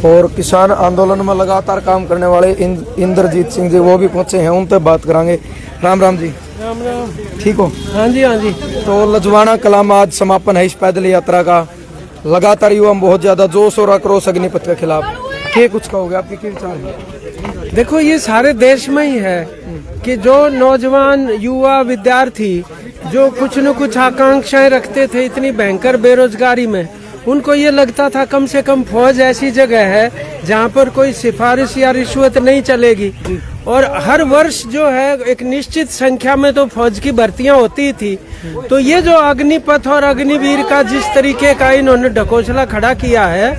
और किसान आंदोलन में लगातार काम करने वाले इंद्रजीत सिंह जी वो भी पहुंचे हैं, उनसे बात करांगे। राम राम जी। राम राम। ठीक हो? हाँ जी, हाँ जी। तो लजवाना कला में आज समापन है इस पैदल यात्रा का। लगातार युवा में बहुत ज्यादा जोश और आक्रोश अग्निपथ के खिलाफ, क्या कुछ कहोगे, आपके क्या विचार है? देखो, ये सारे देश में ही है कि जो नौजवान युवा विद्यार्थी जो कुछ न कुछ आकांक्षाएं रखते थे इतनी भयंकर बेरोजगारी में, उनको ये लगता था कम से कम फौज ऐसी जगह है जहाँ पर कोई सिफारिश या रिश्वत नहीं चलेगी। और हर वर्ष जो है एक निश्चित संख्या में तो फौज की भर्तियां होती थी। तो ये जो अग्निपथ और अग्निवीर का जिस तरीके का इन्होंने ढकोसला खड़ा किया है,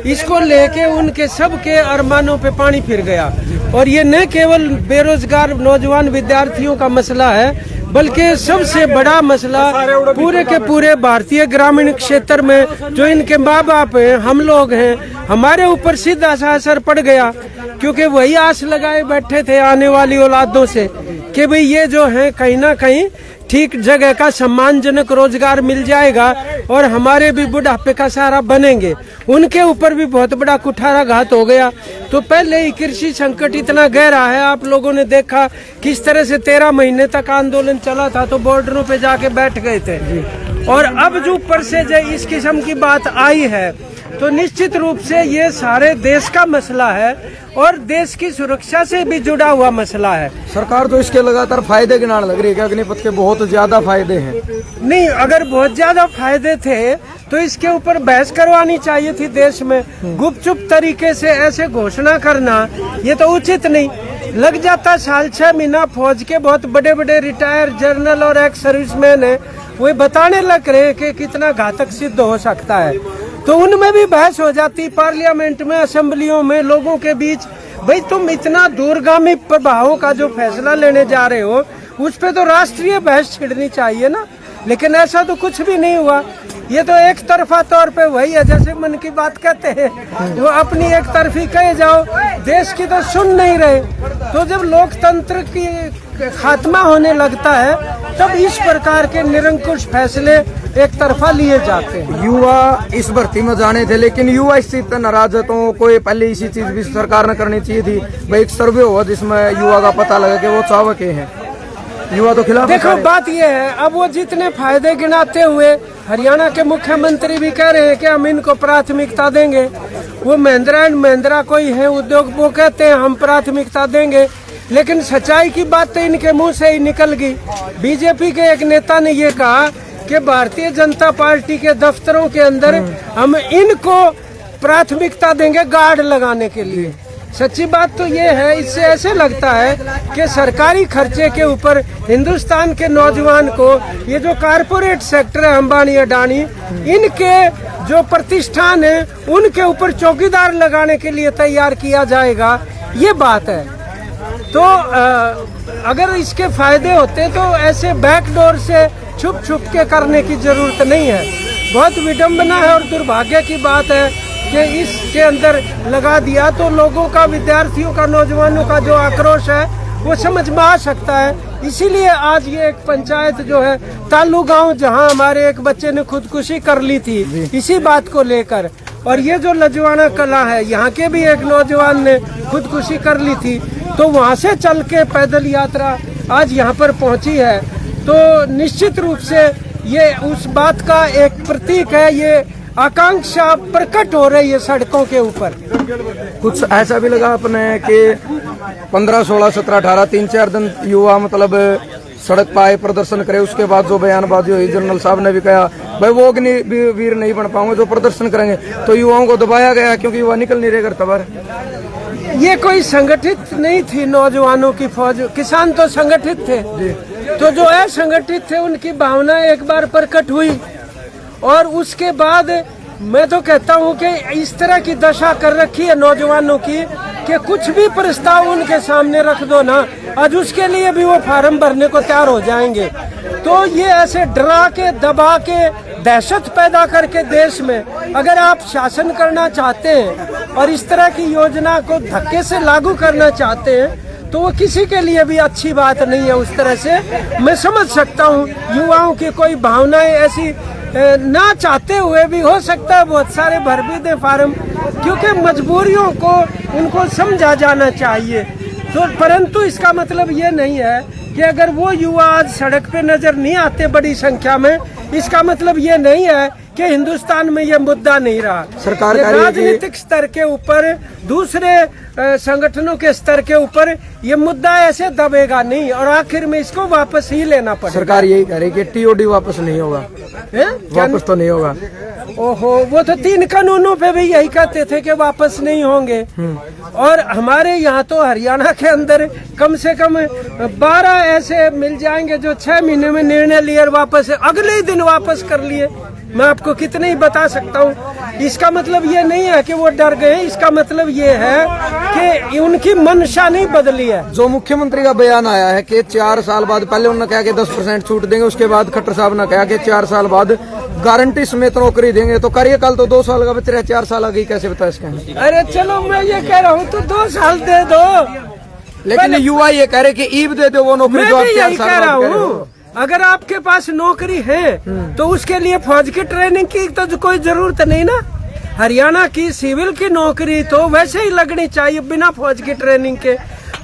इसको लेके उनके सबके अरमानों पे पानी फिर गया। और ये न केवल बेरोजगार नौजवान विद्यार्थियों का मसला है, बल्कि सबसे बड़ा मसला पूरे के पूरे भारतीय ग्रामीण क्षेत्र में जो इनके माँ बाप हैं, हम लोग हैं, हमारे ऊपर सीधा सा असर पड़ गया। क्योंकि वही आस लगाए बैठे थे आने वाली औलादों से कि भाई ये जो है कहीं ना कहीं ठीक जगह का सम्मानजनक रोजगार मिल जाएगा और हमारे भी बुढ़ापे का सहारा बनेंगे। उनके ऊपर भी बहुत बड़ा कुठाराघात हो गया। तो पहले ही कृषि संकट इतना गहरा है, आप लोगों ने देखा किस तरह से 13 महीने तक आंदोलन चला था, तो बॉर्डरों पे जाके बैठ गए थे। और अब जो ऊपर से जो इस किस्म की बात आई है, तो निश्चित रूप से ये सारे देश का मसला है और देश की सुरक्षा से भी जुड़ा हुआ मसला है। सरकार तो इसके लगातार फायदे गिनाने लग रही है कि अग्निपथ के बहुत ज्यादा फायदे हैं। नहीं, अगर बहुत ज्यादा फायदे थे तो इसके ऊपर बहस करवानी चाहिए थी देश में। गुपचुप तरीके से ऐसे घोषणा करना ये तो उचित नहीं। लग जाता साल 6 महीना, फौज के बहुत बड़े बड़े रिटायर जनरल और एक्स सर्विसमैन है, वो बताने लग रहे कि कितना घातक सिद्ध हो सकता है। तो उनमें भी बहस हो जाती पार्लियामेंट में, असेंबलियों में, लोगों के बीच। भाई तुम इतना दूरगामी प्रभावों का जो फैसला लेने जा रहे हो, उस पे तो राष्ट्रीय बहस छिड़नी चाहिए ना। लेकिन ऐसा तो कुछ भी नहीं हुआ। ये तो एक तरफा तौर पे वही है, जैसे मन की बात कहते हैं, वो अपनी एक तरफी कहे जाओ, देश की तो सुन नहीं रहे। तो जब लोकतंत्र की खात्मा होने लगता है, तब इस प्रकार के निरंकुश फैसले एक तरफा लिए जाते हैं। युवा इस भर्ती में जाने थे, लेकिन युवा इस चीज पर नाराज है। तो कोई पहले इसी चीज भी सरकार ने करनी चाहिए थी। भाई एक सर्वे हुआ जिसमें युवा का पता लगा कि वो चाहते हैं, युवा तो खिलाफ। देखो, बात ये है, अब वो जितने फायदे गिनाते हुए हरियाणा के मुख्यमंत्री भी कह रहे हैं कि हम इनको प्राथमिकता देंगे। वो महिंद्रा एंड महिंद्रा कोई है उद्योग, वो कहते हैं हम प्राथमिकता देंगे। लेकिन सच्चाई की बात तो इनके मुंह से ही निकल गई। बीजेपी के एक नेता ने ये कहा कि भारतीय जनता पार्टी के दफ्तरों के अंदर हम इनको प्राथमिकता देंगे गार्ड लगाने के लिए। सच्ची बात तो ये है, इससे ऐसे लगता है कि सरकारी खर्चे के ऊपर हिंदुस्तान के नौजवान को ये जो कारपोरेट सेक्टर है, अंबानी अडानी, इनके जो प्रतिष्ठान है, उनके ऊपर चौकीदार लगाने के लिए तैयार किया जाएगा, ये बात है। तो अगर इसके फायदे होते तो ऐसे बैकडोर से छुप छुप के करने की जरूरत नहीं है। बहुत विडंबना है और दुर्भाग्य की बात है कि इसके अंदर लगा दिया तो लोगों का, विद्यार्थियों का, नौजवानों का जो आक्रोश है वो समझ में आ सकता है। इसीलिए आज ये एक पंचायत जो है तालू गांव, जहां हमारे एक बच्चे ने खुदकुशी कर ली थी इसी बात को लेकर, और ये जो लजवाना कला है, यहाँ के भी एक नौजवान ने खुदकुशी कर ली थी, तो वहाँ से चल के पैदल यात्रा आज यहाँ पर पहुँची है। तो निश्चित रूप से ये उस बात का एक प्रतीक है, ये आकांक्षा प्रकट हो रही है सड़कों के ऊपर। कुछ ऐसा भी लगा अपने कि 15, 16, 17, 18 3-4 दिन युवा मतलब सड़क पाए प्रदर्शन करे। उसके बाद जो बयानबाजी हुई, जनरल साहब ने भी कहा भाई वो अग्निवीर नहीं बन पाऊंगे जो प्रदर्शन करेंगे। तो युवाओं को दबाया गया क्योंकि युवा निकल नहीं रहे घर तबार। ये कोई संगठित नहीं थी नौजवानों की फौज, किसान तो संगठित थे। तो जो असंगठित थे उनकी भावना एक बार प्रकट हुई, और उसके बाद मैं तो कहता हूँ कि इस तरह की दशा कर रखी है नौजवानों की कि कुछ भी प्रस्ताव उनके सामने रख दो ना, आज उसके लिए भी वो फार्म भरने को तैयार हो जाएंगे। तो ये ऐसे डरा के, दबा के, दहशत पैदा करके देश में अगर आप शासन करना चाहते हैं और इस तरह की योजना को धक्के से लागू करना चाहते हैं, तो वो किसी के लिए भी अच्छी बात नहीं है। उस तरह से मैं समझ सकता हूँ युवाओं की कोई भावनाएं ऐसी ना चाहते हुए भी हो सकता है बहुत सारे भर भी दे फार्म, क्योंकि मजबूरियों को उनको समझा जाना चाहिए। तो परंतु इसका मतलब ये नहीं है कि अगर वो युवा आज सड़क पे नजर नहीं आते बड़ी संख्या में, इसका मतलब ये नहीं है कि हिंदुस्तान में ये मुद्दा नहीं रहा। सरकार ये राजनीतिक स्तर के ऊपर, दूसरे संगठनों के स्तर के ऊपर ये मुद्दा ऐसे दबेगा नहीं और आखिर में इसको वापस ही लेना पड़ेगा। सरकार यही कह रही है कि टीओडी वापस नहीं होगा, वापस तो नहीं होगा। ओहो, वो तो 3 कानूनों पे भी यही कहते थे कि वापस नहीं होंगे। और हमारे यहाँ तो हरियाणा के अंदर कम से कम 12 ऐसे मिल जाएंगे जो 6 महीने में निर्णय लिए और वापस अगले ही दिन वापस कर लिए। मैं आपको कितने ही बता सकता हूँ। इसका मतलब ये नहीं है कि वो डर गए, इसका मतलब ये है कि उनकी मंशा नहीं बदली है। जो मुख्यमंत्री का बयान आया है कि 4 साल बाद, पहले उन्होंने कहा कि 10% छूट देंगे, उसके बाद खट्टर साहब ने कहा कि 4 साल बाद गारंटी समेत नौकरी देंगे। तो कार्यकाल तो 2 साल का बच रहा है, 4 साल आ गई, कैसे बता इसका? अरे चलो मैं ये कह रहा हूँ तो 2 साल दे दो, लेकिन युवा ये कह रहे कि ईब दे दो वो नौकरी जो आप 4 साल कह रहा हूँ। अगर आपके पास नौकरी है तो उसके लिए फौज की ट्रेनिंग की तो कोई जरूरत नहीं ना। हरियाणा की सिविल की नौकरी तो वैसे ही लगनी चाहिए बिना फौज की ट्रेनिंग के।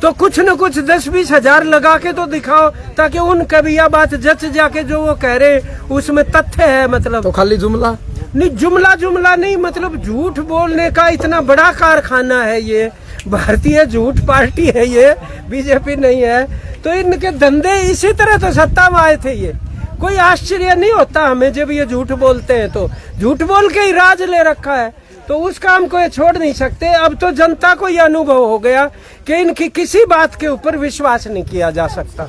तो कुछ न कुछ 10-20 हजार लगा के तो दिखाओ, ताकि उनका भी यह बात जच जाके जो वो कह रहे उसमें तथ्य है। मतलब तो खाली जुमला नहीं, जुमला नहीं, मतलब झूठ बोलने का इतना बड़ा कारखाना है ये। भारतीय झूठ पार्टी है ये, बीजेपी नहीं है। तो इनके धंधे इसी तरह तो सत्ता में आए थे। ये कोई आश्चर्य नहीं होता हमें जब ये झूठ बोलते हैं। तो झूठ बोल के ही राज ले रखा है, तो उस काम को ये छोड़ नहीं सकते। अब तो जनता को ये अनुभव हो गया कि इनकी किसी बात के ऊपर विश्वास नहीं किया जा सकता।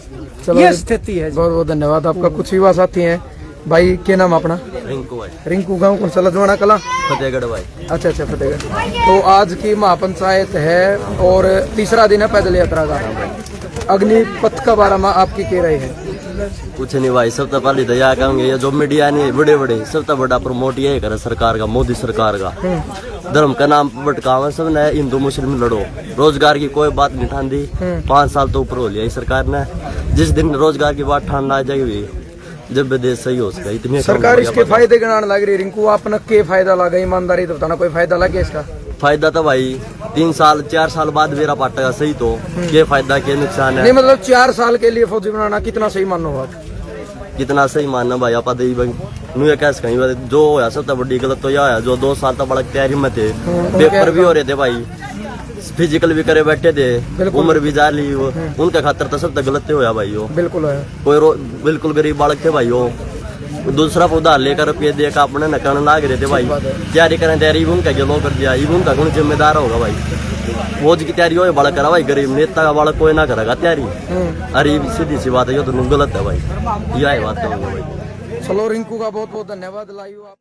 ये स्थिति है। बहुत बहुत धन्यवाद आपका। कुछ युवा साथी हैं भाई, क्या नाम अपना? रिंकू भाई। रिंकू, गाँव कौन सा? लजवाड़ा कला, फतेहगढ़ भाई। अच्छा, फतेहगढ़। तो आज की महापंचायत है और तीसरा दिन है पैदल यात्रा का। अग्निपथ का बारे में आपकी क्या राय है? कुछ नहीं भाई, सब तो पहले दया करेंगे ये जो मीडिया नहीं बड़े बड़े सब तो बड़ा प्रमोट ये करे सरकार का, मोदी सरकार का। धर्म का नाम भटकावा सब ने, हिंदू मुस्लिम लड़ो, रोजगार की कोई बात नहीं ठान दी। 5 साल तो ऊपर हो लिया इस सरकार ने। जिस दिन रोजगार की बात ठान ला जाएगी जब देश सही हो सका। इतने सरकार इसके फायदे गिनाने लग रही। रिंकू, आपने के फायदा लगा? ईमानदारी तो बताना, कोई फायदा लगे इसका? फायदा तो भाई 3 साल 4 साल बाद मेरा पाटेगा सही, तो क्या फायदा क्या नुकसान है? नहीं, मतलब 4 साल के लिए फौजी बनाना कितना सही मानो आप? कितना सही मानना भाई आप नु कैसे कहीं जो होया सब तो बड़ी गलत तो यह है। जो 2 साल तक बड़ा तैयारी में थे, पेपर भी हो रहे थे भाई, फिजिकल भी करे बैठे थे, उम्र भी जा ली, उनके खातर तो सब तो गलत होया भाई। वो बिल्कुल है, कोई बिल्कुल गरीब बालक थे भाई। वो दूसरा उधार लेकर रुपये देकर अपने न करने लाग रहे थे भाई। तैयारी करें, तैयारी उनका गिलो कर दिया, उनका कौन जिम्मेदार होगा भाई? फौज की तैयारी हो बालक करा भाई, गरीब नेता का बालक कोई ना करेगा तैयारी। अरे सीधी सी बात है, ये तो गलत है भाई, यह बात है भाई। चलो रिंकू का बहुत बहुत धन्यवाद। लाइव